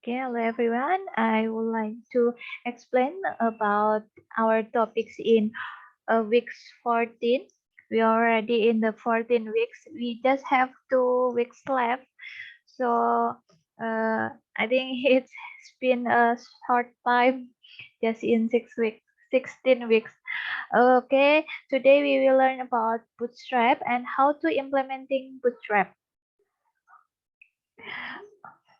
Okay, hello everyone. I would like to explain about our topics in week 14. We are already in the 14 weeks. We just have 2 weeks left. So I think it's been a short time, just in 6 weeks, 16 weeks. Okay, today we will learn about Bootstrap and how to implementing Bootstrap.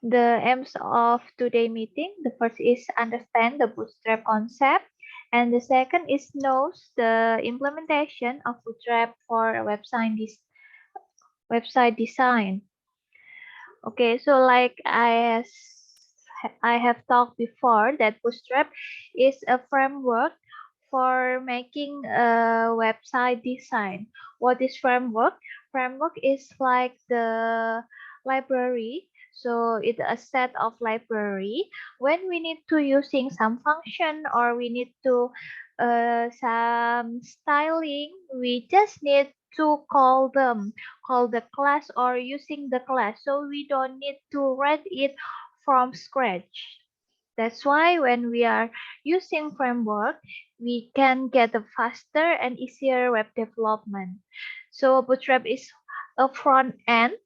The aims of today meeting, the first is understand the Bootstrap concept, and the second is knows the implementation of Bootstrap for a website design. Okay, so like I have talked before that Bootstrap is a framework for making a website design. What is framework? Framework is like the library. So it's a set of library. When we need to using some function or we need to some styling, we just need to call the class or using the class, so we don't need to write it from scratch. That's why when we are using framework, we can get a faster and easier web development. So Bootstrap is a front end.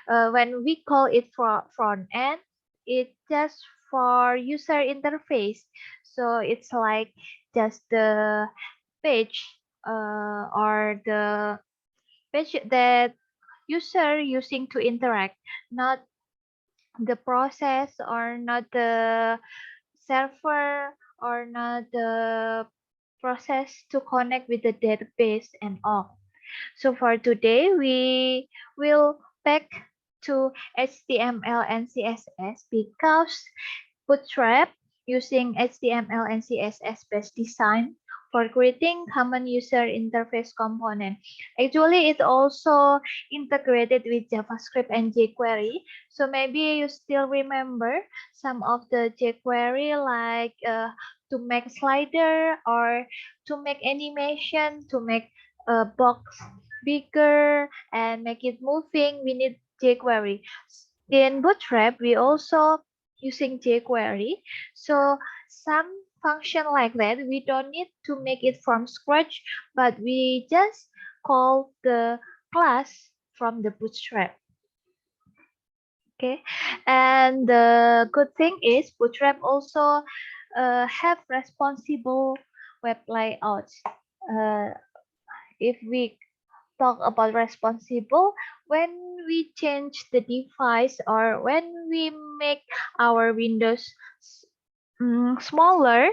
When we call it front end, it's just for user interface. So it's like just the page or the page that user using to interact, not the process or not the server or not the process to connect with the database and all. So for today, we will back to HTML and CSS because Bootstrap using HTML and CSS based design for creating common user interface component. Actually, it also integrated with JavaScript and jQuery. So maybe you still remember some of the jQuery like to make slider or to make animation, to make a box bigger and make it moving. We need jQuery. In Bootstrap, we also using jQuery. So some function like that, we don't need to make it from scratch, but we just call the class from the Bootstrap. Okay, and the good thing is Bootstrap also have responsible web layouts. Uh, if we talk about responsible, when we change the device or when we make our windows smaller,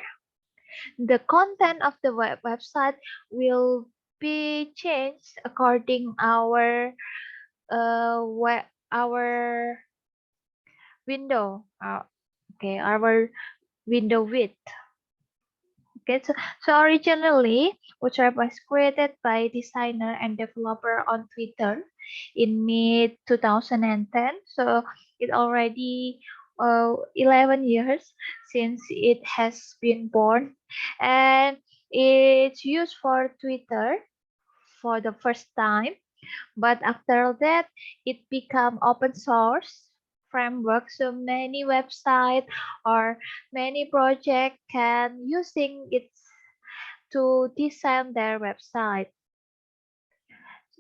the content of the website will be changed according our window our window width. Okay, so originally, Bootstrap was created by designer and developer on Twitter in mid 2010. So it already 11 years since it has been born, and it's used for Twitter for the first time. But after that, it become open source framework, so many website or many project can using it to design their website.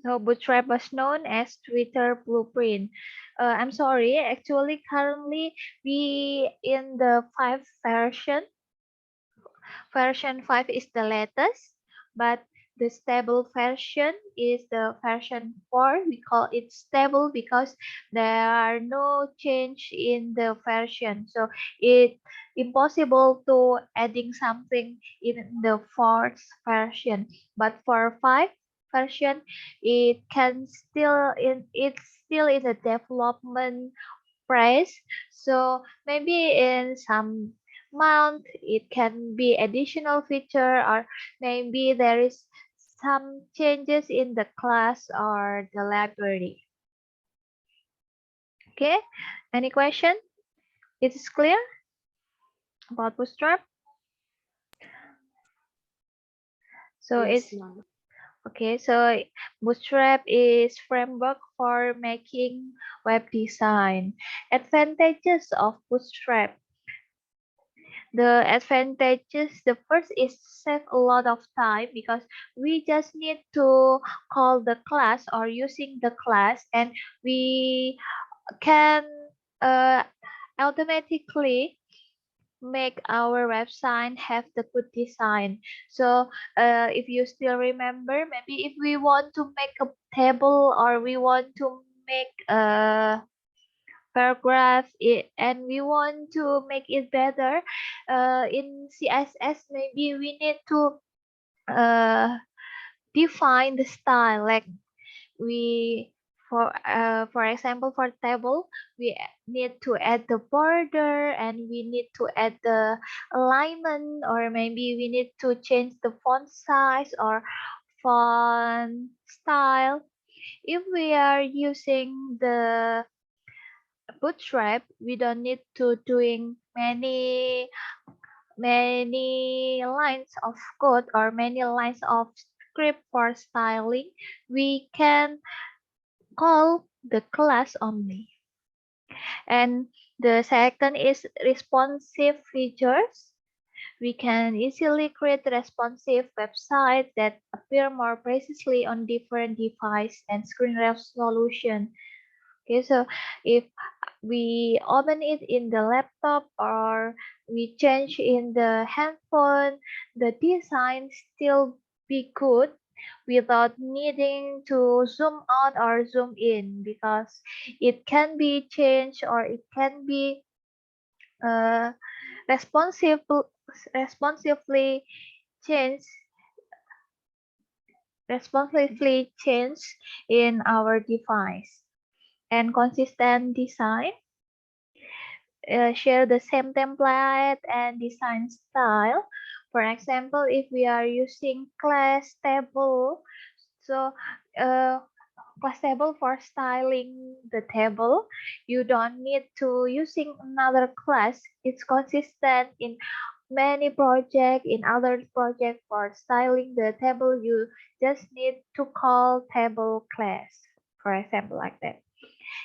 So Bootstrap was known as Twitter Blueprint. I'm sorry, actually currently we in the 5 version. Version 5 is the latest, but the stable version is the version 4. We call it stable because there are no change in the version. So it's impossible to adding something in the fourth version. But for 5 version, it's still in the development price. So maybe in some month it can be additional feature, or maybe there is some changes in the class or the library. Okay, any question? It is clear about Bootstrap? So Yes, it's ma'am. Okay, so Bootstrap is framework for making web design. Advantages of Bootstrap. The advantages, the first is save a lot of time because we just need to call the class or using the class, and we can uh, automatically make our website have the good design. So if you still remember, maybe if we want to make a table or we want to make a paragraph and we want to make it better in CSS, maybe we need to uh, define the style, like we for example, for table we need to add the border and we need to add the alignment, or maybe we need to change the font size or font style. If we are using the Bootstrap, we don't need to doing many lines of code or many lines of script for styling. We can call the class only. And the second is responsive features. We can easily create responsive websites that appear more precisely on different device and screen resolution. Okay, so if we open it in the laptop or we change in the handphone, the design still be good without needing to zoom out or zoom in, because it can be changed or it can be uh, responsive, responsively changed responsively changed in our device. And consistent design, share the same template and design style. For example, if we are using class table, so uh, class table for styling the table, you don't need to using another class. It's consistent in many project. In other project for styling the table, you just need to call table class, for example, like that.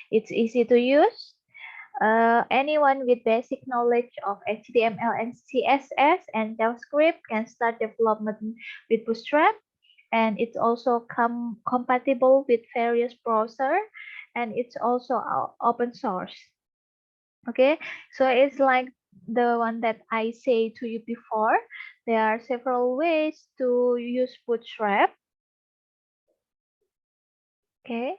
It's easy to use. Anyone with basic knowledge of HTML and CSS and JavaScript can start development with Bootstrap, and it's also compatible with various browsers, and it's also open source. Okay, so it's like the one that I say to you before. There are several ways to use Bootstrap. Okay,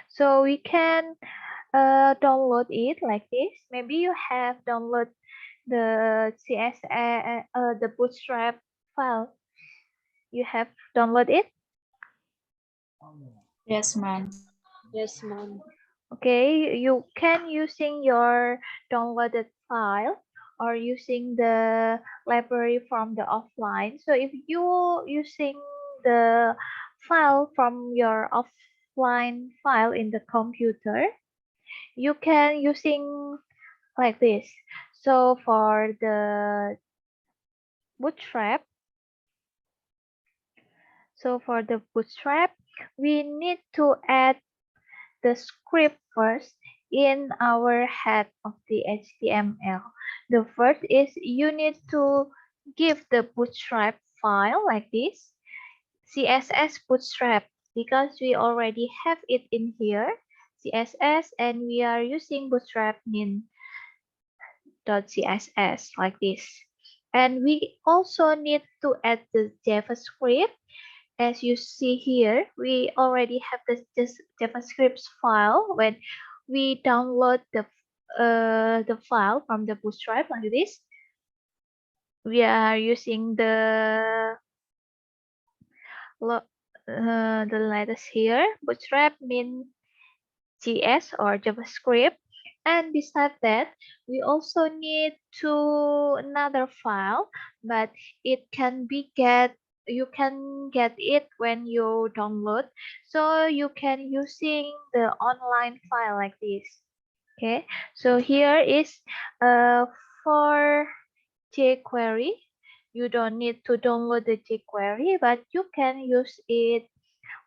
so we can download it like this. Maybe you have download the CSS, the Bootstrap file. You have download it. Yes, ma'am. Yes, ma'am. Okay, you can using your downloaded file or using the library from the offline. So if you using the file from your offline file in the computer, you can using like this. So for the Bootstrap, we need to add the script first in our head of the HTML. The first is you need to give the Bootstrap file like this, CSS Bootstrap, because we already have it in here, CSS, and we are using Bootstrap min.css like this. And we also need to add the JavaScript. As you see here, we already have this JavaScript file when we download the file from the Bootstrap like this. We are using the letters here, Bootstrap min JS or JavaScript. And besides that, we also need to another file, but it can be you can get it when you download. So you can using the online file like this. Okay, so here is for jQuery. you don't need to download the jQuery, but you can use it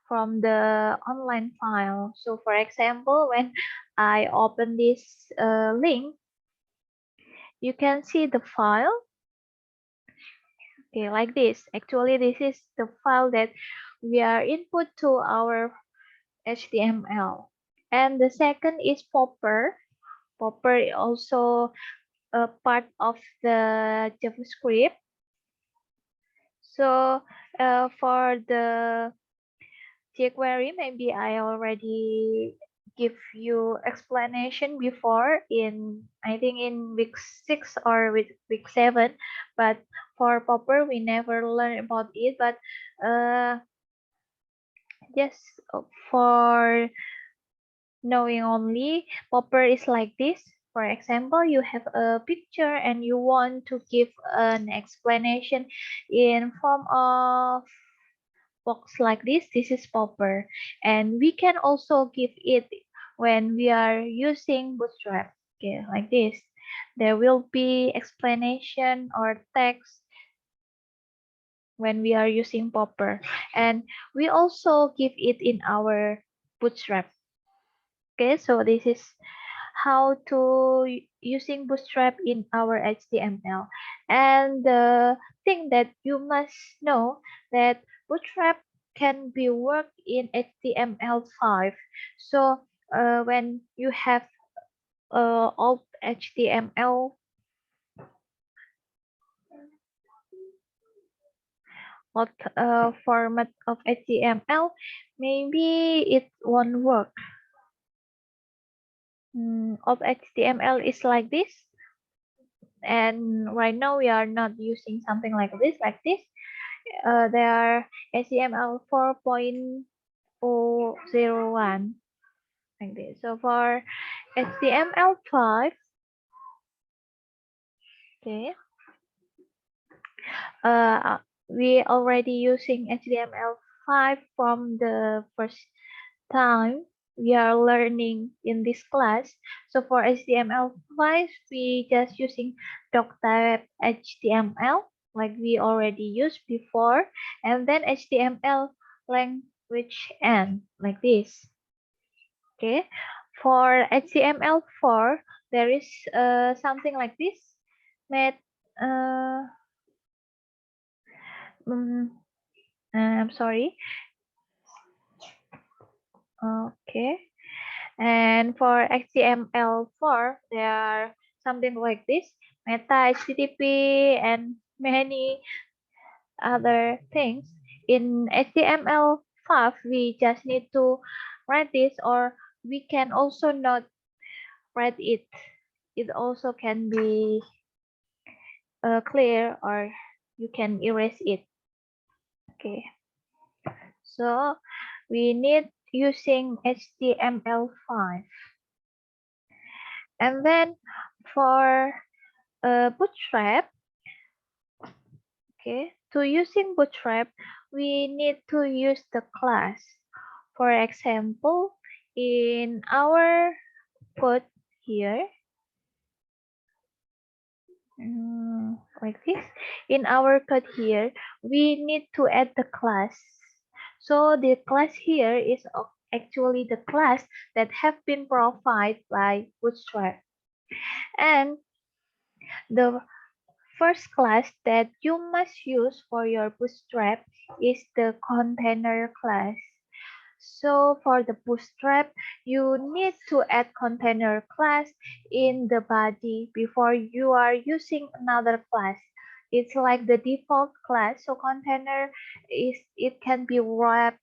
from the online file. So for example, when I open this link, you can see the file. Okay, like this. Actually, this is the file that we are input to our HTML. And the second is Popper. Popper is also a part of the JavaScript. So for the jQuery, maybe I already give you explanation before in, I think in week 6 or week 7, but for Popper we never learn about it, but just for knowing only, Popper is like this. For example, you have a picture and you want to give an explanation in form of box like this. This is Popper, and we can also give it when we are using Bootstrap. Okay, like this. There will be explanation or text when we are using Popper, and we also give it in our Bootstrap. Okay, so this is how to using Bootstrap in our HTML. And the thing that you must know that Bootstrap can be worked in HTML5. So when you have old HTML old format of HTML, maybe it won't work. Of HTML is like this, and right now we are not using something like this. There are HTML 4.001 like this. So for HTML5, okay, we already using HTML5 from the first time we are learning in this class. So for HTML5, we just using doc type HTML like we already used before, and then HTML language end like this. Okay, for HTML4, there is something like this. Made, uh, um, I'm sorry. Okay. And for HTML4, there are something like this, meta HTTP and many other things. In HTML5, we just need to write this, or we can also not write it. It also can be clear, or you can erase it. Okay, so we need using HTML5. And then for Bootstrap, okay, to using Bootstrap, we need to use the class. For example, in our code here, like this, in our code here, we need to add the class. So the class here is actually the class that have been provided by Bootstrap. And the first class that you must use for your Bootstrap is the container class. So for the Bootstrap, you need to add container class in the body before you are using another class. It's like the default class. So container is, it can be wrapped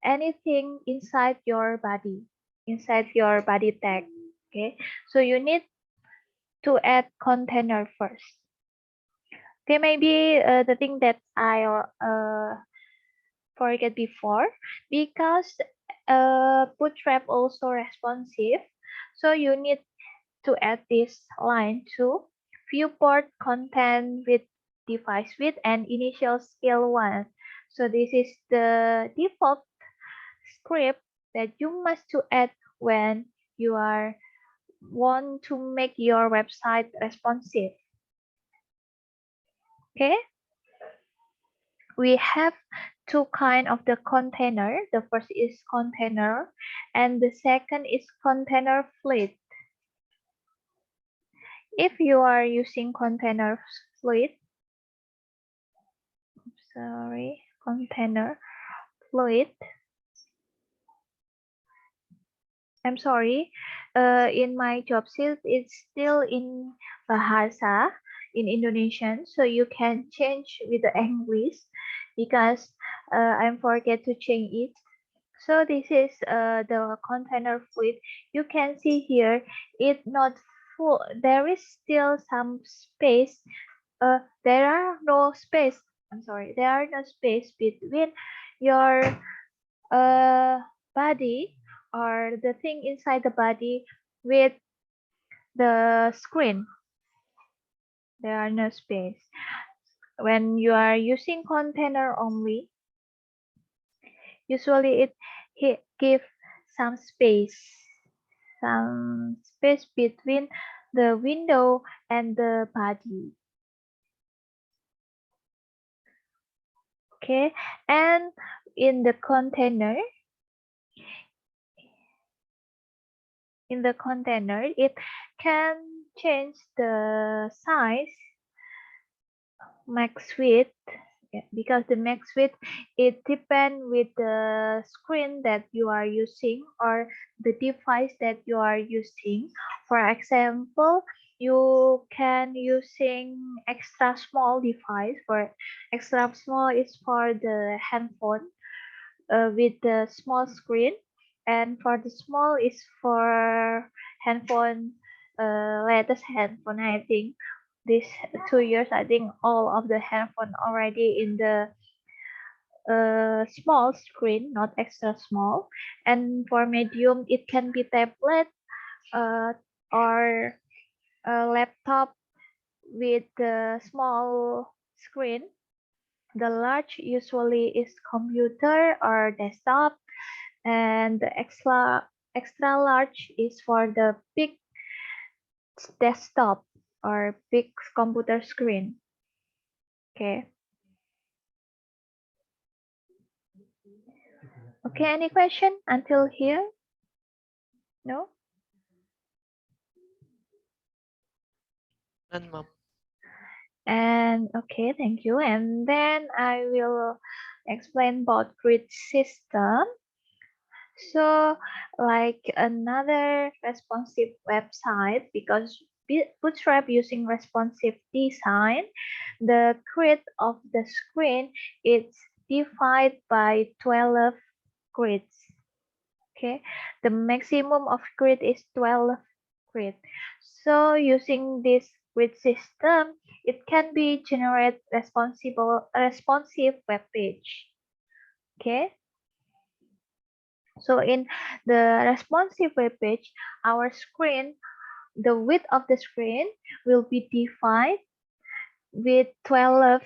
anything inside your body tag. Okay, so you need to add container first. Okay, maybe the thing that I forget before, because Bootstrap also responsive, so you need to add this line to viewport content with device width and initial scale 1. So this is the default script that you must to add when you are want to make your website responsive. Okay, we have two kind of the container. The first is container and the second is container fleet. If you are using container fleet, container fleet, I'm sorry, in my job sheet, it's still in Bahasa, in Indonesian, so you can change with the English because I forget to change it. So this is the container fleet. You can see here, it not full. There is still some space. There are no space. I'm sorry, there are no space between your uh, body or the thing inside the body with the screen. There are no space. When you are using container only, usually it give some space between the window and the body. Okay, and in the container, it can change the size max width. Yeah, because the max width it depends with the screen that you are using or the device that you are using. For example, you can using extra small device. For extra small is for the handphone with the small screen, and for the small is for handphone, latest handphone. I think this 2 years, I think all of the handphone already in the small screen, not extra small. And for medium, it can be tablet uh, or a laptop with the small screen. The large usually is computer or desktop, and the extra large is for the big desktop or big computer screen. Okay. Okay, any question until here? No? None, ma'am. And okay, thank you. And then I will explain about grid system. So, like another responsive website, because Bootstrap using responsive design, the grid of the screen is divided by 12 grids. Okay, the maximum of grid is 12 grid. So using this grid system, it can be generate responsive web page. Okay. So in the responsive web page, our screen, the width of the screen will be defined with 12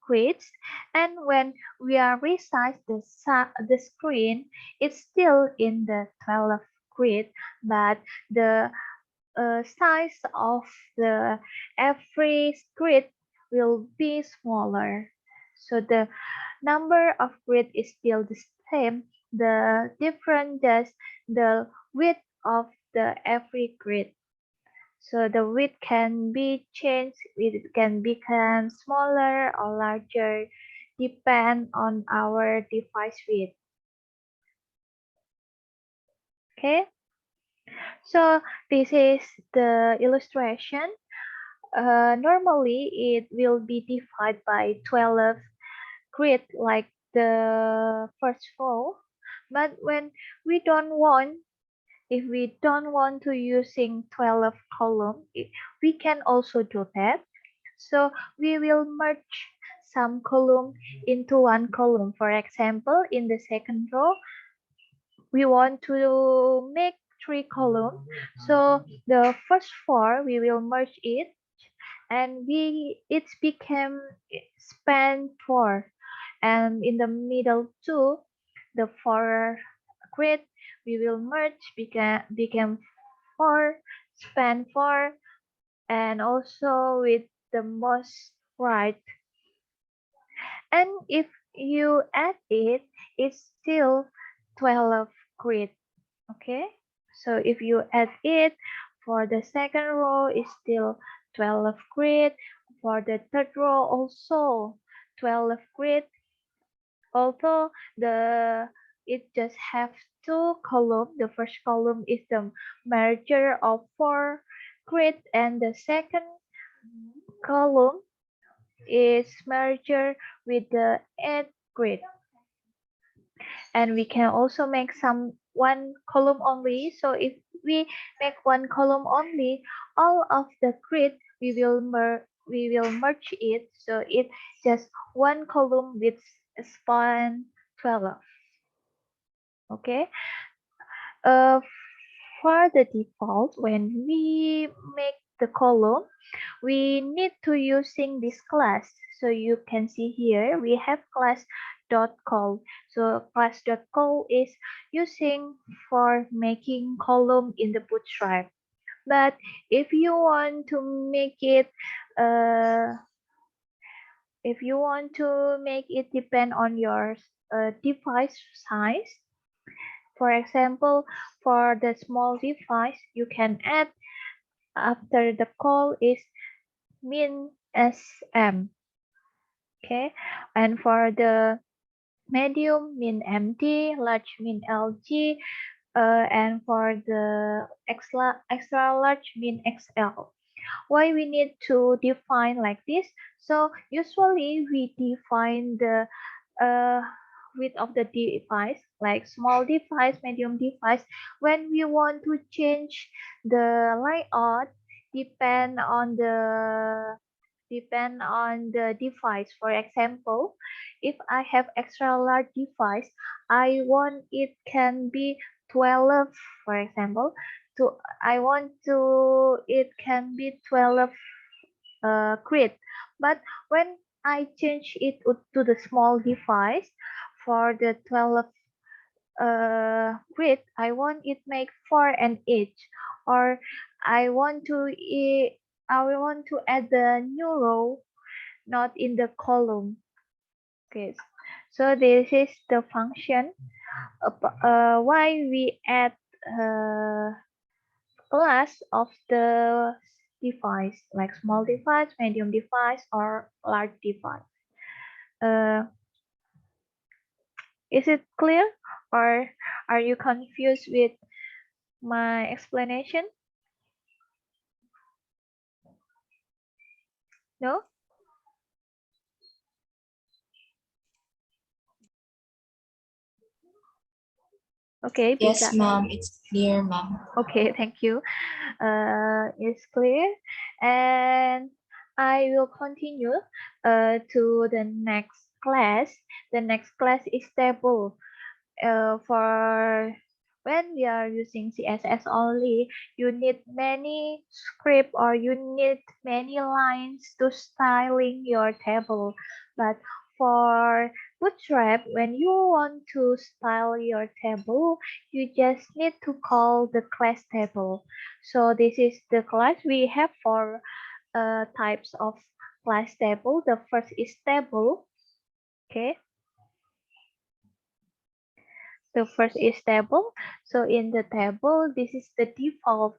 grids, and when we are resize the screen, it's still in the 12 grid, but the size of the every grid will be smaller. So the number of grid is still the same. The difference is the width of the every grid. So the width can be changed. It can become smaller or larger, depend on our device width. Okay. So this is the illustration. Normally, it will be divided by 12 grid like the first row. But when we don't want, if we don't want to using 12 column, we can also do that. So we will merge some column into one column. For example, in the second row, we want to make 3 columns. So the first 4, we will merge it and it became span 4, and in the middle 2, the 4 grid we will merge became 4 span 4, and also with the most right? And if you add it, it's still 12 grid. Okay, so if you add it for the second row, it's still 12 grid. For the third row also 12 grid, although the it just have two column. The first column is the merger of four grid, and the second column is merger with the eight grid. And we can also make some one column only. So if we make one column only, all of the grid we will merge it, so it just one column with span 12. Okay, uh, for the default, when we make the column, we need to using this class. So you can see here we have class dot call. So class dot call is using for making column in the Bootstrap. But if you want to make it uh, if you want to make it depend on your device size, for example, for the small device, you can add after the call is min sm. Okay, and for the medium min md, large min lg, and for the extra large min xl. Why we need to define like this? So usually we define the uh, width of the device, like small device, medium device, when we want to change the layout depend on the device. For example, if I have extra large device, I want it can be 12, for example, to I want to it can be 12 grid. But when I change it to the small device for the 12 grid, I want it make 4 and 8, or I want to I want to add the new row, not in the column. Okay, so this is the function why we add class of the device, like small device, medium device, or large device. Uh, is it clear, or are you confused with my explanation? No? Okay, Yes, because ma'am. It's clear, ma'am. okay, thank you. It's clear, and I will continue to the next class. The next class is table. For when we are using CSS only, you need many script or you need many lines to styling your table. But for Bootstrap, when you want to style your table, you just need to call the class table. So this is the class. We have four types of class table. The first is table. Okay, the first is table. So in the table, this is the default.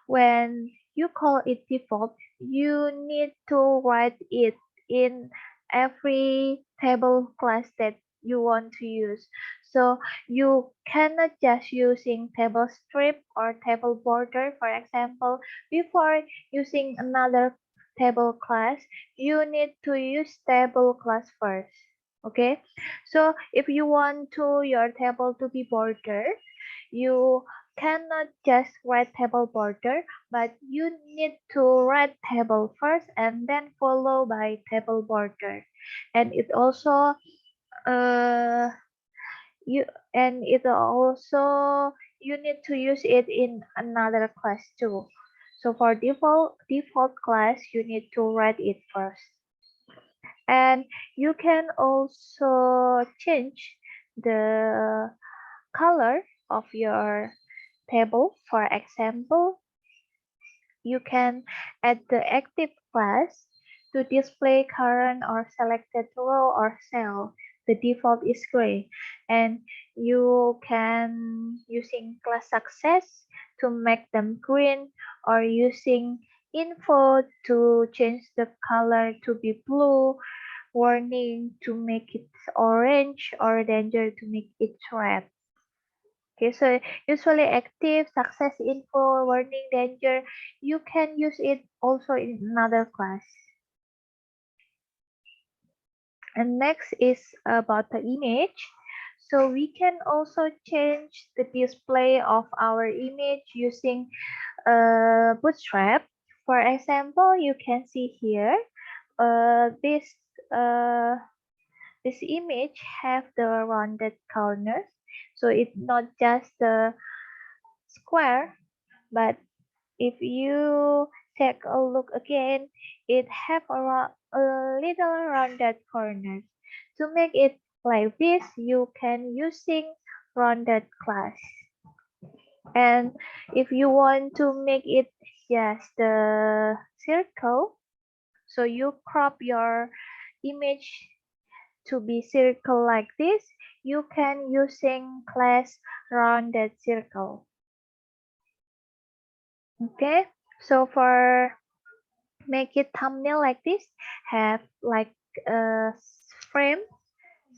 When you call it default, you need to write it in every table class that you want to use. So you cannot just using table strip or table border, for example. Before using another table class, you need to use table class first. Okay, so if you want to your table to be bordered, you cannot just write table border, but you need to write table first and then follow by table border. And it also uh you and it also you need to use it in another class too. So for default class, you need to write it first. And you can also change the color of your table. For example, you can add the active class To display current or selected row or cell, the default is gray. And you can using class success to make them green, or using info to change the color to be blue, warning to make it orange, or danger to make it red. Okay, so usually active, success info, warning, danger, you can use it also in another class. And next is about the image. So we can also change the display of our image using Bootstrap. For example, you can see here, this uh, this image have the rounded corners. So it's not just the square, but if you take a look again, it have a little rounded corners. To make it like this, you can using rounded class. And if you want to make it just the circle, so you crop your image to be circle like this, you can using class rounded circle. Okay, so for make it thumbnail like this, have like a frame,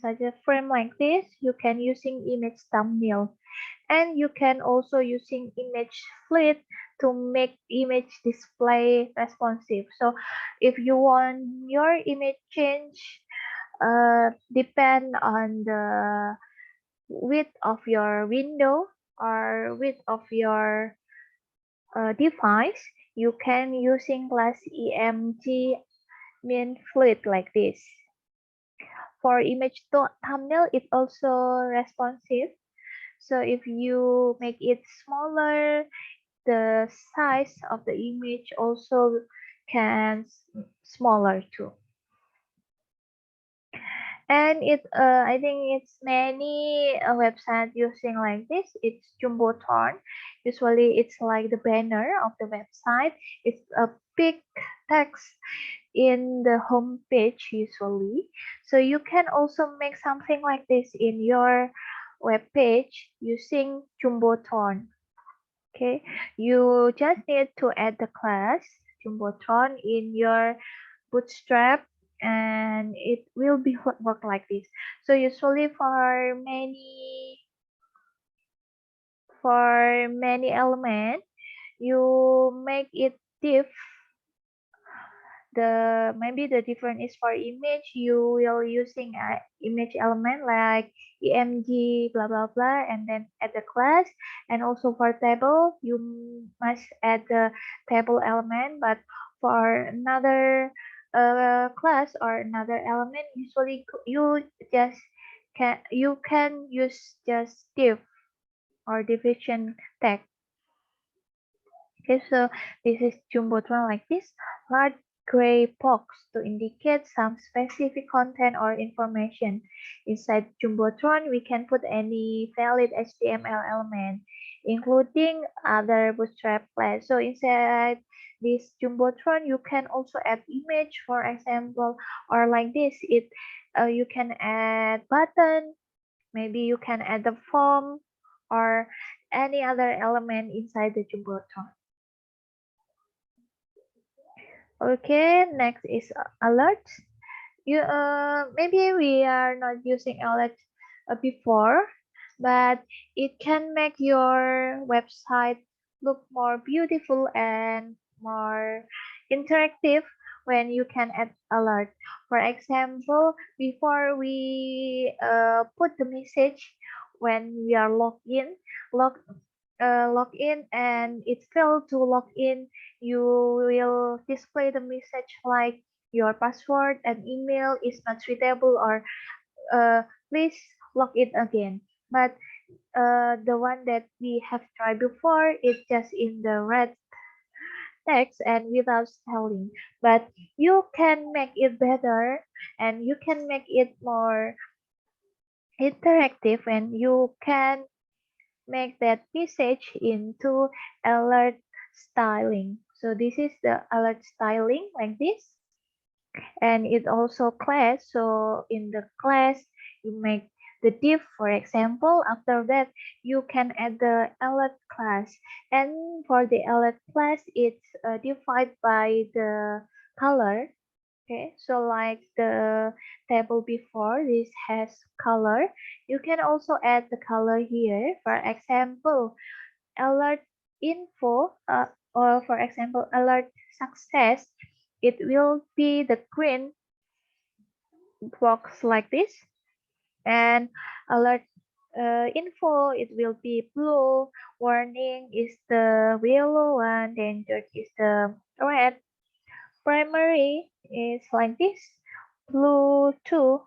such a frame like this, you can using image thumbnail. And you can also using image fleet to make image display responsive. So if you want your image change, depend on the width of your window or width of your device, you can using class EMG mean fluid like this. For image thumbnail, it's also responsive. So if you make it smaller, the size of the image also can smaller too. And I think it's many website using like this. It's jumbotron. Usually it's like the banner of the website. It's a big text in the home page usually. So you can also make something like this in your web page using jumbotron. Okay, you just need to add the class jumbotron in your Bootstrap, and it will be work like this. So usually for many elements, you make it div. Maybe the difference is for image, you will using a image element like emg blah blah blah, and then add the class. And also for table, you must add the table element. But for another class or another element, usually you can use just div or division tag. Okay, so this is jumbotron like this, large gray box to indicate some specific content or information. Inside jumbotron, we can put any valid HTML element, including other Bootstrap class. So inside this jumbotron, you can also add image, for example, or like this. You can add button, maybe you can add the form or any other element inside the jumbotron. Okay, next is alerts. Maybe we are not using alerts before, but it can make your website look more beautiful and more interactive when you can add alert. For example, before we put the message when we are log log in and it failed to log in, you will display the message like your password and email is not suitable, or please log in again. But the one that we have tried before, it's just in the red text and without spelling. But you can make it better and you can make it more interactive, and you can make that message into alert styling. So this is the alert styling like this. and it also class. So in the class, you make the div, for example. After that, you can add the alert class, and for the alert class, it's divided by the color. Okay, so like the table before, this has color. You can also add the color here. For example, alert info, or for example, alert success, it will be the green box like this, and alert info, it will be blue. Warning is the yellow one, danger is the red. Primary is like this, blue too.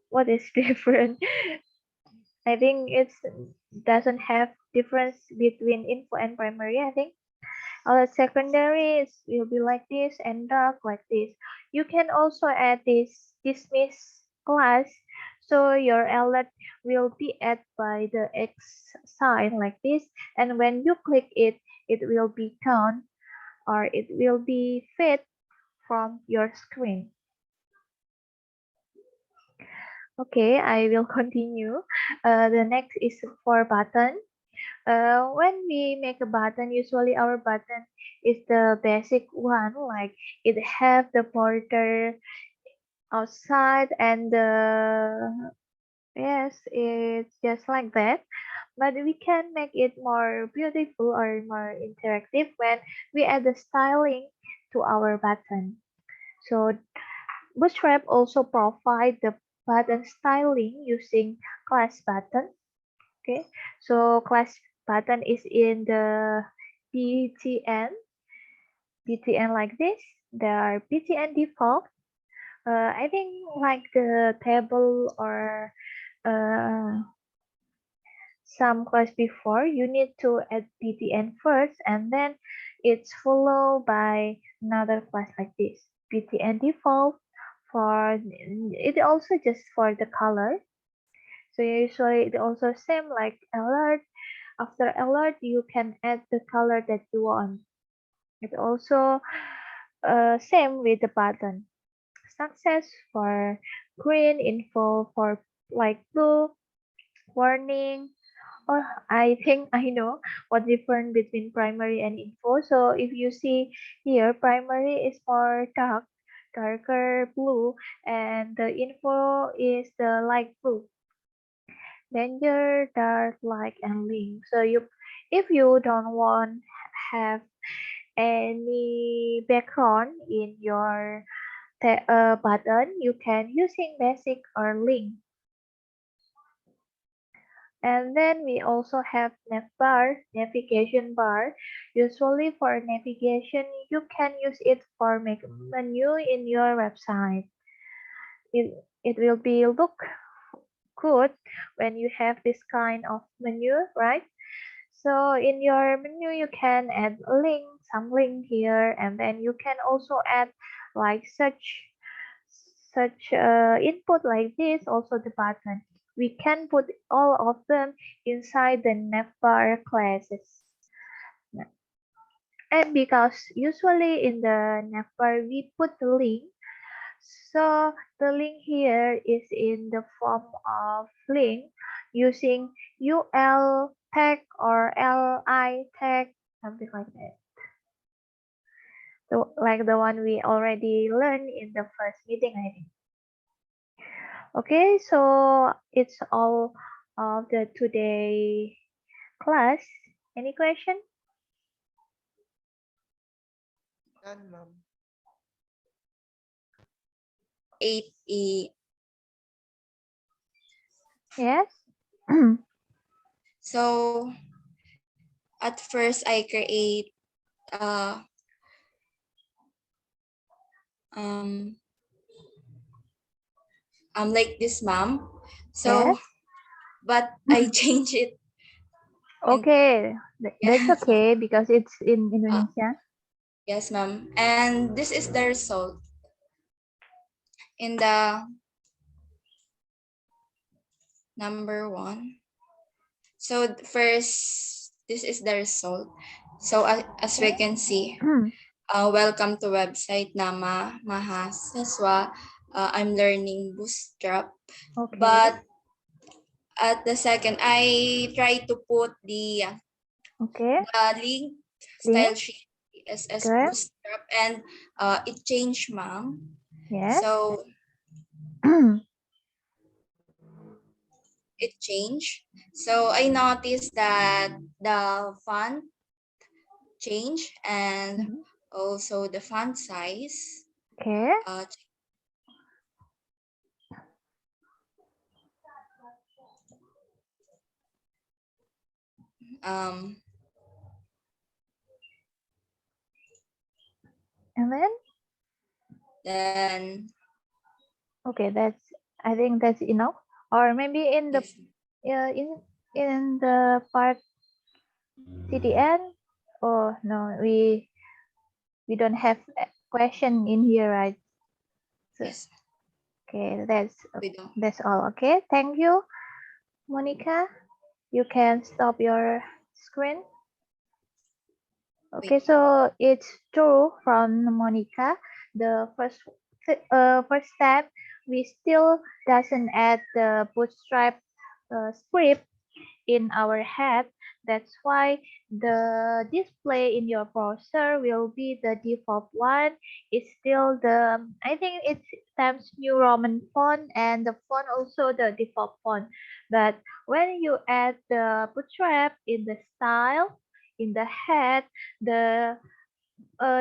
What is different? I think it's doesn't have difference between info and primary, I think. Secondary will be like this, and dark like this. You can also add this dismiss class, so your alert will be added by the X sign like this, and when you click it, it will be gone, or it will be fade from your screen. Okay, I will continue. The next is for button. When we make a button, usually our button is the basic one, like it have the border outside, and yes, it's just like that. But we can make it more beautiful or more interactive when we add the styling to our button. So Bootstrap also provide the button styling using class button. Okay, so class button is in the btn btn like this. There are btn default. I think like the table or uh, some class before, you need to add btn first, and then it's followed by another class like this, btn default. For it also just for the color. So usually it also same like alert. After alert, you can add the color that you want. It also same with the button. Success for green, info for like blue, warning. Or I think I know what difference between primary and info. So if you see here, primary is more darker blue, and the info is the light blue. Danger, dark, like, and link. So if you don't want have any background in your button, you can using basic or link. And then we also have navigation bar. Usually for navigation, you can use it for make menu in your website. It will be look good when you have this kind of menu, right? So in your menu, you can add a link, some link here, and then you can also add like such input like this, also the button. We can put all of them inside the navbar classes. And because usually in the navbar we put the link, so the link here is in the form of link using UL tag or LI tag, something like that. So, like the one we already learned in the first meeting, I think. Okay, so it's all of the today class. Any question? None, ma'am. 8E. Yes. So at first I create um like this, ma'am. So Yes. but I change it, and Okay, that's yes, okay because it's in uh, Indonesia. yes, ma'am. And this is the result in the number one. So first, this is the result. So as we Okay. can see, welcome to website Nama Mahasiswa. I'm learning Bootstrap. Okay. But at the second, I try to put Okay. the link style Link. sheet CSS Okay. Bootstrap, and it changed, ma'am. Yes. So it changed. So I noticed that the font changed and Mhm. also the font size. Okay. Um, And then, then okay, I think that's enough. Or maybe yes, in the part CDN. Oh no, we don't have a question in here, right? So, yes, okay, we don't. that's all. Okay, thank you, Monica. You can stop your screen. Okay, Wait. so it's true from Monica. The first step, we still doesn't add the bootstrap script in our head. That's why the display in your browser will be the default one. It's still I think it's Times New Roman font, and the font also the default font. But when you add the bootstrap in the style, in the head, the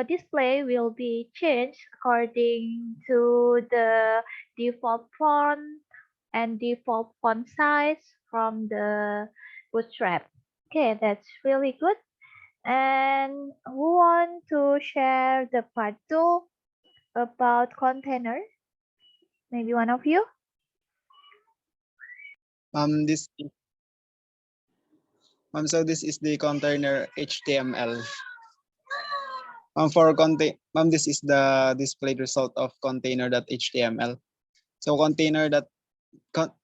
display will be changed according to the default font and default font size from the Bootstrap. Okay, that's really good. And who want to share the part two about container? Maybe one of you? This so this is the container HTML. This is the displayed result of container.html. So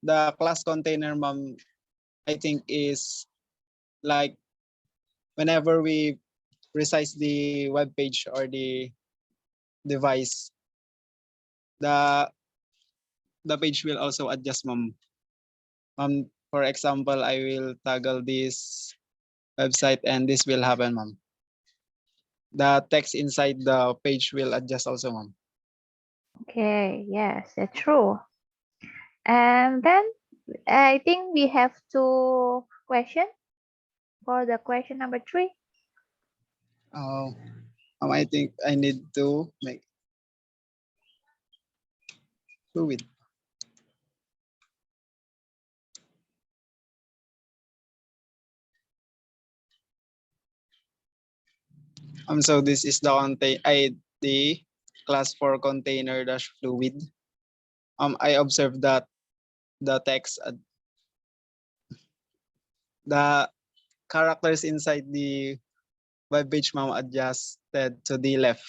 the class container, I think is like whenever we resize the web page or the device, the the page will also adjust, ma'am. For example, I will toggle this website and this will happen, ma'am. The text inside the page will adjust also, ma'am. Okay, yes, that's true. And then I think we have two questions for the question number 3. Oh, I think I need to make fluid. So this is the class for container dash fluid. I observed that the text, the characters inside the web page, ma'am, adjusted to the left.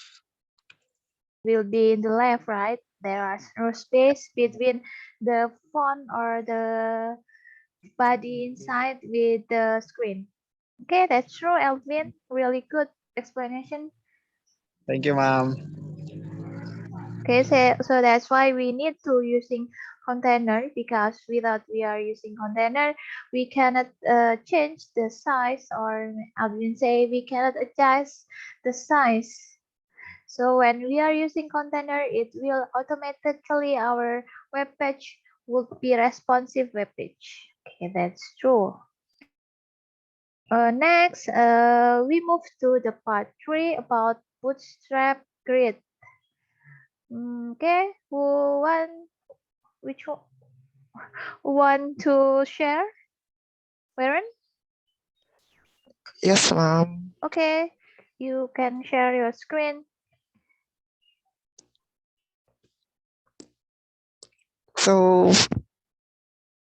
Will be in the left, right? There are no space between the font or the body inside with the screen. Okay, that's true, Elvin. Really good explanation. Thank you, ma'am. Okay, so that's why we need to using container, because without we are using container, we cannot change the size, or Alvin say we cannot adjust the size. So when we are using container, it will automatically our web page will be responsive web page. Okay, that's true. Next, we move to the part 3 about Bootstrap grid. Okay, which one, who want to share? Warren? Yes, ma'am. Okay, you can share your screen. So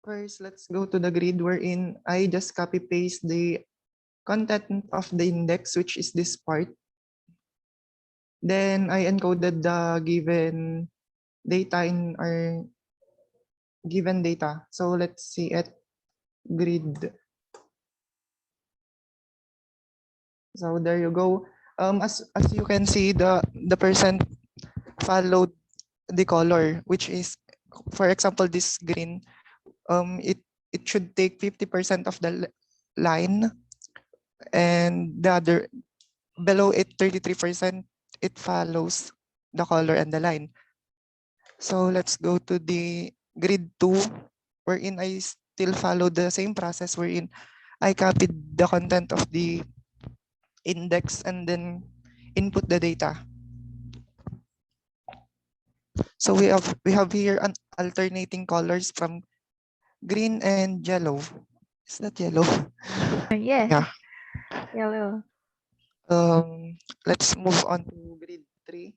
first, let's go to the grid wherein I just copy paste the content of the index, which is this part. Then I encoded the given data in our given data. So let's see at grid. So there you go. As you can see, the percent followed the color, which is, for example, this green. It should take 50% of the line, and the other below it 33%. It follows the color and the line. So let's go to the grid 2, wherein I still follow the same process, wherein I copied the content of the index and then input the data. So we have here an alternating colors from green and yellow. Is that yellow? Yes, Yeah. yellow. Let's move on to grid 3.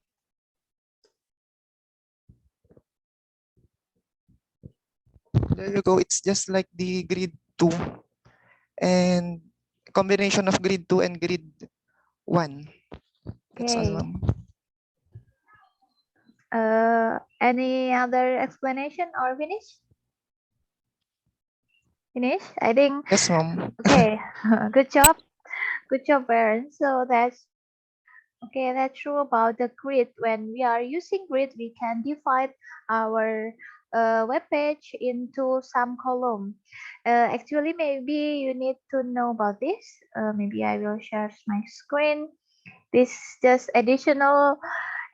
There you go. It's just like the grid 2 and combination of grid 2 and grid 1. That's all, Okay. ma'am. Any other explanation or finish? Finish? I think, Yes, ma'am. okay. Good job. Good job, Baron. So that's okay. That's true about the grid. When we are using grid, we can divide our web page into some column. Actually, maybe you need to know about this. Maybe I will share my screen. This just additional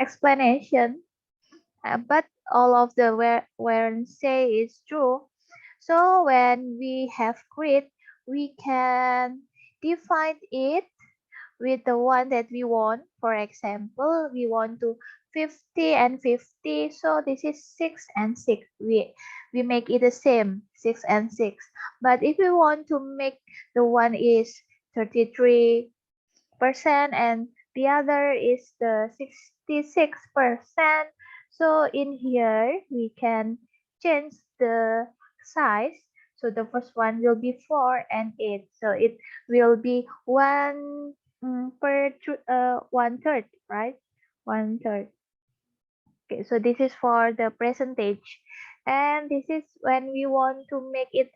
explanation, but all of the where say is true. So when we have grid, we can define it with the one that we want. For example, we want to 50 and 50. So this is 6 and 6. We make it the same, 6 and 6. But if we want to make the one is 33% and the other is the 66%. So in here, we can change the size. So the first one will be 4 and 8. So it will be 1 one third, right? One third. Okay, so this is for the percentage. And this is when we want to make it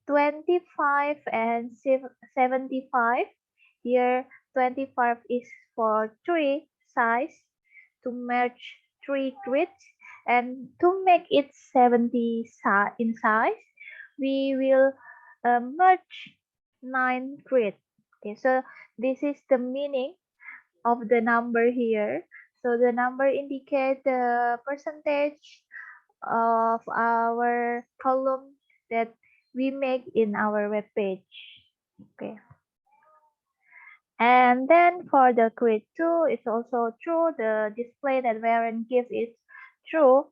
25 and 75. Here 25 is for 3 size to merge 3 grids, and to make it 70 in size we will merge 9 grids. Okay, so this is the meaning of the number here. So the number indicate the percentage of our column that we make in our web page. Okay. And then for the grid 2, it's also true. The display that Warren gives is true.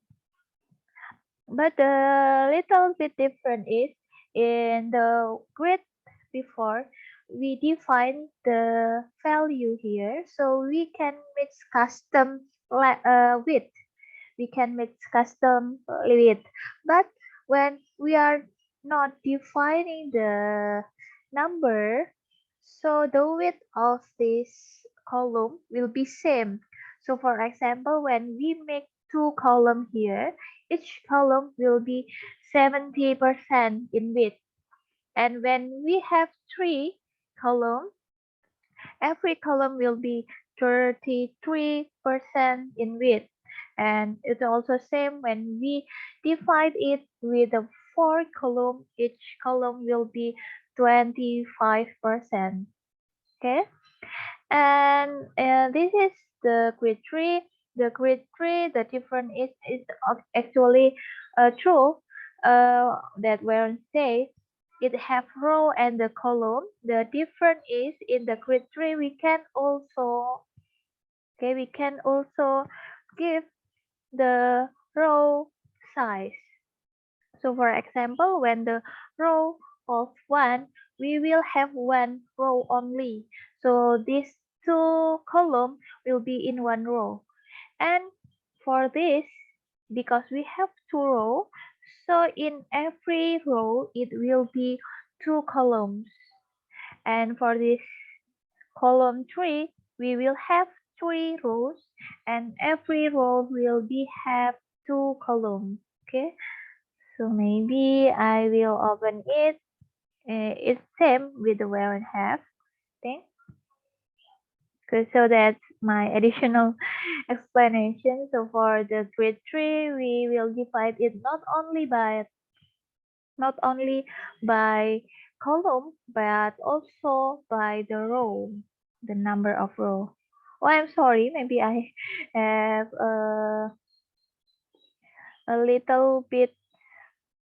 But the little bit different is in the grid before, we define the value here. So we can mix custom width. We can mix custom width. But when we are not defining the number, so the width of this column will be same. So for example, when we make 2 column here, each column will be 70% in width. And when we have 3 column, every column will be 33% in width. And it's also same when we divide it with the 4 column, each column will be 25%. Okay, and this is the grid 3. The grid 3, the difference is actually true, that when say it have row and the column. The difference is in the grid 3 we can also give the row size. So for example, when the row of 1, we will have 1 row only. So these 2 column will be in 1 row. And for this, because we have 2 row, so in every row it will be 2 columns. And for this column 3, we will have 3 rows, and every row will be have 2 columns. Okay, so maybe I will open it. It's same with the where and have thing. Okay, so that's my additional explanation. So for the grid tree, we will divide it not only by column, but also by the row, the number of row. Oh, I'm sorry. Maybe I have a little bit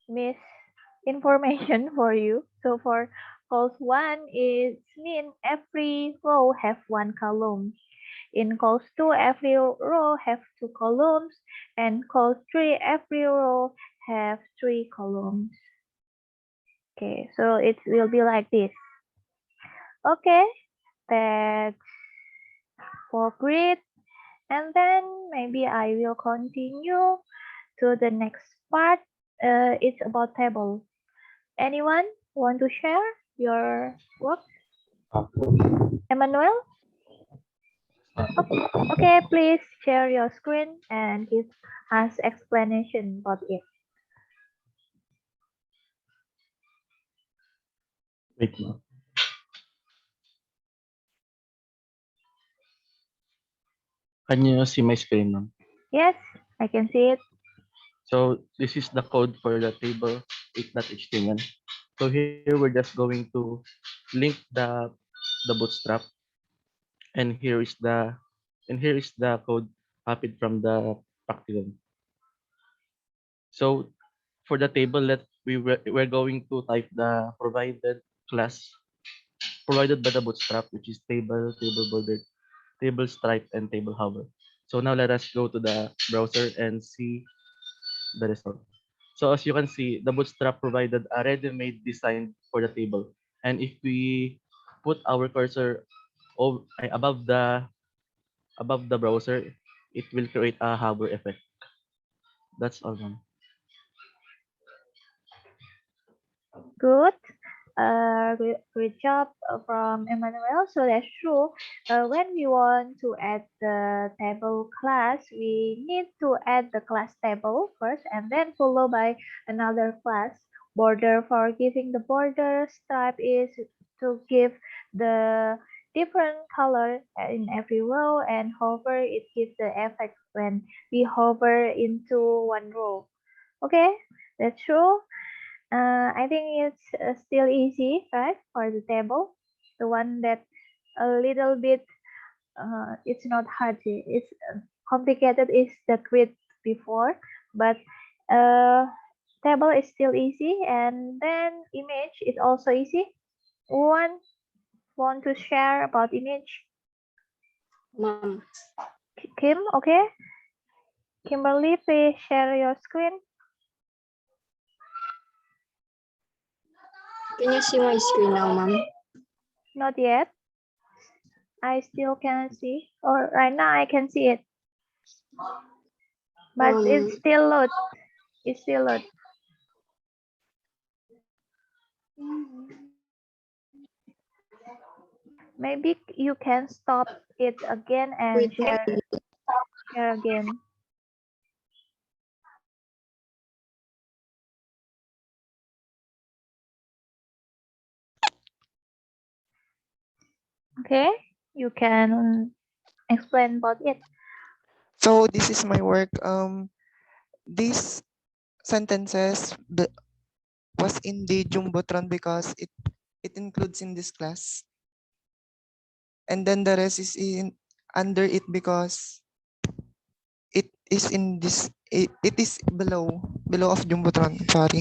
misinformation for you. So for calls one, it mean every row have one column. In calls two, every row have two columns, and calls three, every row have three columns. Okay, so it will be like this. Okay, that's for grid, and then maybe I will continue to the next part. It's about table. Anyone want to share your work? Emmanuel? Okay, please share your screen and give us explanation about it. Wait, ma'am. Can you see my screen, ma'am? Yes, I can see it. So this is the code for the table 8.html. So here we're just going to link the bootstrap, and here is the code copied from the practicum. So for the table that we're going to type the provided class provided by the bootstrap, which is table, table border, table stripe, and table hover. So now let us go to the browser and see the result. So as you can see, the bootstrap provided a ready-made design for the table. And if we put our cursor above the browser, it will create a hover effect. That's all, ma'am. Good. Great job from Emmanuel. So that's true. When we want to add the table class, we need to add the class table first and then follow by another class. Border for giving the border, stripe is to give the different color in every row, and hover it gives the effect when we hover into one row. Okay, that's true. I think it's still easy, right, for the table. The one that a little bit, it's not hard. It's complicated is the grid before, but uh, table is still easy, and then image is also easy. One want to share about image? Ma'am. Kim, okay? Kimberly, please share your screen. Can you see my screen now, ma'am? Not yet. I still can see. Or right now I can see it. But it's still load. It's still load. Maybe you can stop it again and wait, share again. Okay, you can explain about it. So this is my work. These sentences was in the Jumbotron because it includes in this class. And then the rest is in under it because it is in this it is below of Jumbotron. Sorry.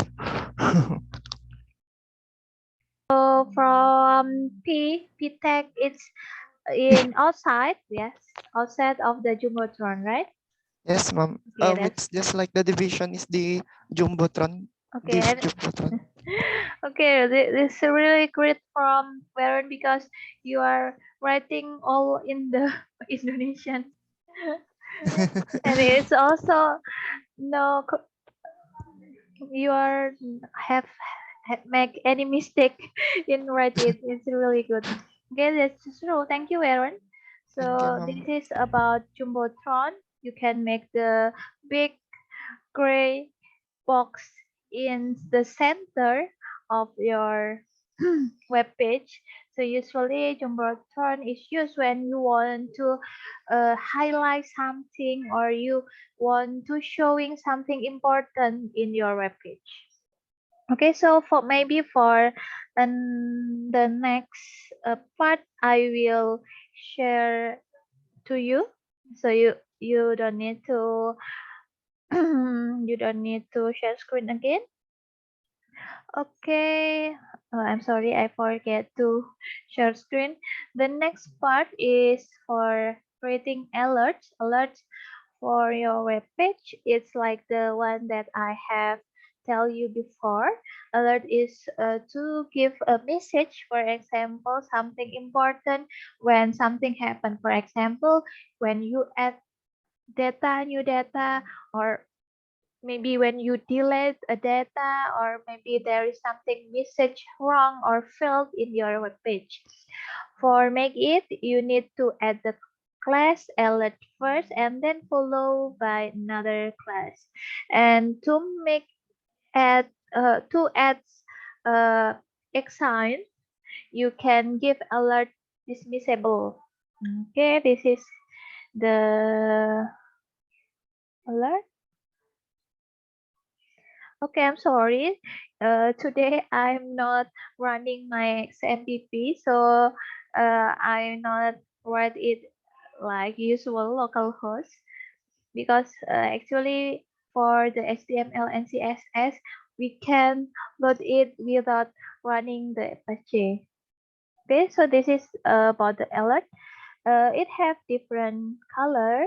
So from P tag, it's in outside, yes, outside of the Jumbotron, right? Yes, ma'am. Okay, that's It's just like the division is the Jumbotron. okay. Div Jumbotron. Okay, this is really great from Baron because you are writing all in the Indonesian, and it's also no you are make any mistake in write it. It's really good. Okay, that's true. Thank you, Aaron. Thank you, So this ma'am. is about Jumbotron. You can make the big gray box in the center of your web page. So usually jumbotron is used when you want to highlight something or you want to showing something important in your web page. Okay, so for maybe for the next part, I will share to you. So you don't need to you don't need to share screen again. Okay, I'm sorry, I forget to share screen. The next part is for creating alerts. Alerts for your web page. It's like the one that I have tell you before. Alert is to give a message, for example, something important when something happened. For example, when you add data, new data, or maybe when you delete a data, or maybe there is something message wrong or failed in your web page. For make it, you need to add the class alert first and then follow by another class. And to make add to add uh, sign, you can give alert dismissible. Okay, this is the alert. Okay, I'm sorry. Today I'm not running my XMPP, so I not write it like usual localhost because actually for the HTML and CSS we can load it without running the Apache. Okay, so this is about the alert. It have different color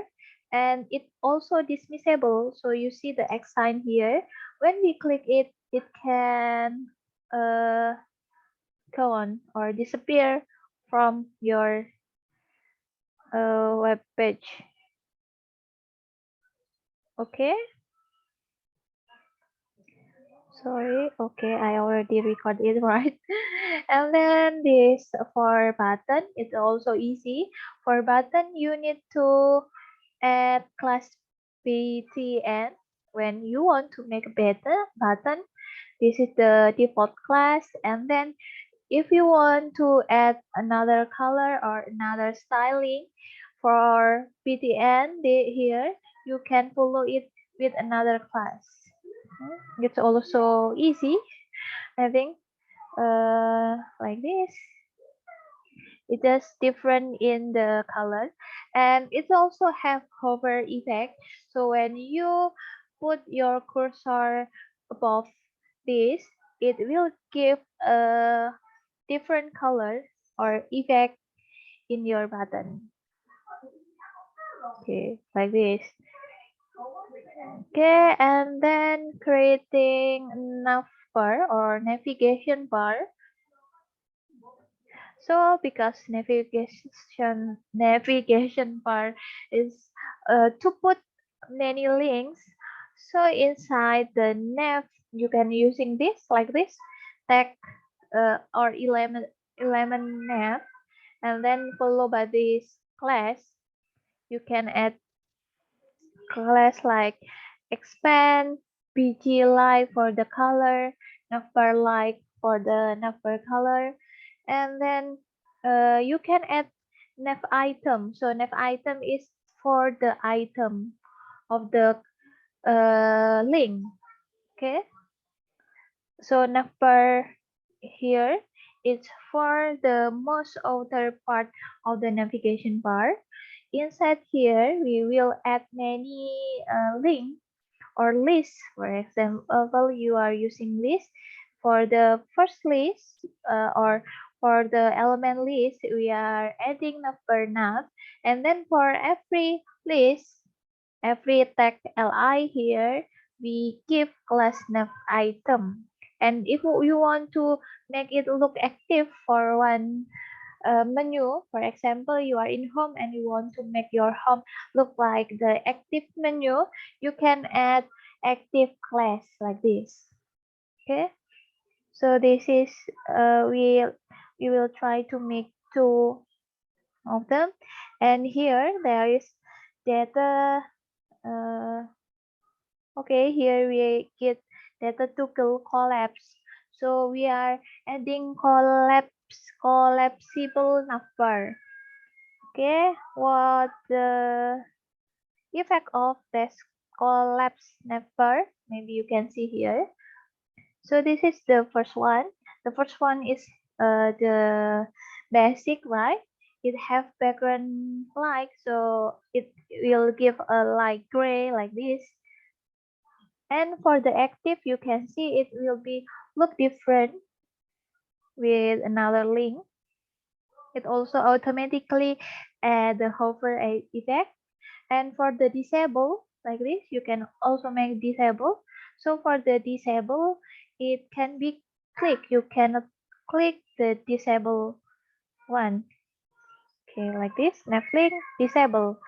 and it also dismissible. So you see the X sign here. When we click it, it can go on or disappear from your web page. Okay. Sorry. Okay, I already recorded it right. And then this for button, it's also easy. For button, you need to add class btn when you want to make a button. This is the default class, and then if you want to add another color or another styling for btn here, you can follow it with another class. It's also easy, I think, like this. It is different in the color, and it also have hover effect. So when you put your cursor above this, it will give a different color or effect in your button. Okay, like this. Okay, and then creating navbar or navigation bar. So because navigation bar is to put many links. So inside the nav you can using this like this tag or element nav, and then followed by this class. You can add class like expand, bg light for the color, navbar light for the navbar color, and then you can add nav item. So nav item is for the item of the link. Okay, so navbar here is for the most outer part of the navigation bar. Inside here, we will add many links or list. For example, you are using list. For the first list or for the element list, we are adding number nav, and then for every list, every tag li here, we give class nav item. And if you want to make it look active for one menu, for example, you are in home and you want to make your home look like the active menu, you can add active class like this. Okay, so this is we will try to make two of them, and here there is data. Okay, here we get data to collapse. So we are adding collapse collapsible navbar. Okay, what the effect of this collapse navbar? Maybe you can see here. So this is the first one. The first one is the basic, right? It have background light, so it will give a light gray like this. And for the active, you can see it will be look different with another link. It also automatically add the hover effect. And for the disable, like this, you can also make disable. So for the disable, it can be click. You cannot click the disable one. Okay, like this, left link, disable.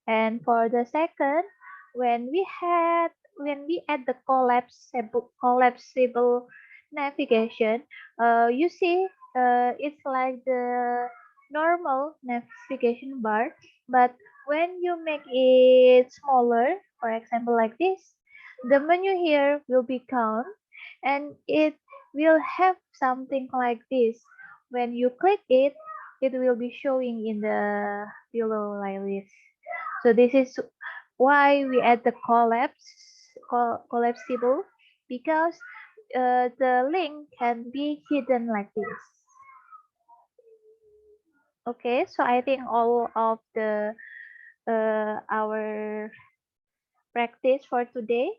And for the second, when we add the collapsible navigation, you see it's like the normal navigation bar, but when you make it smaller, for example like this, the menu here will be gone and it will have something like this. When you click it, it will be showing in the below like this. So this is why we add the collapsible, because the link can be hidden like this. Okay, so I think all of the our practice for today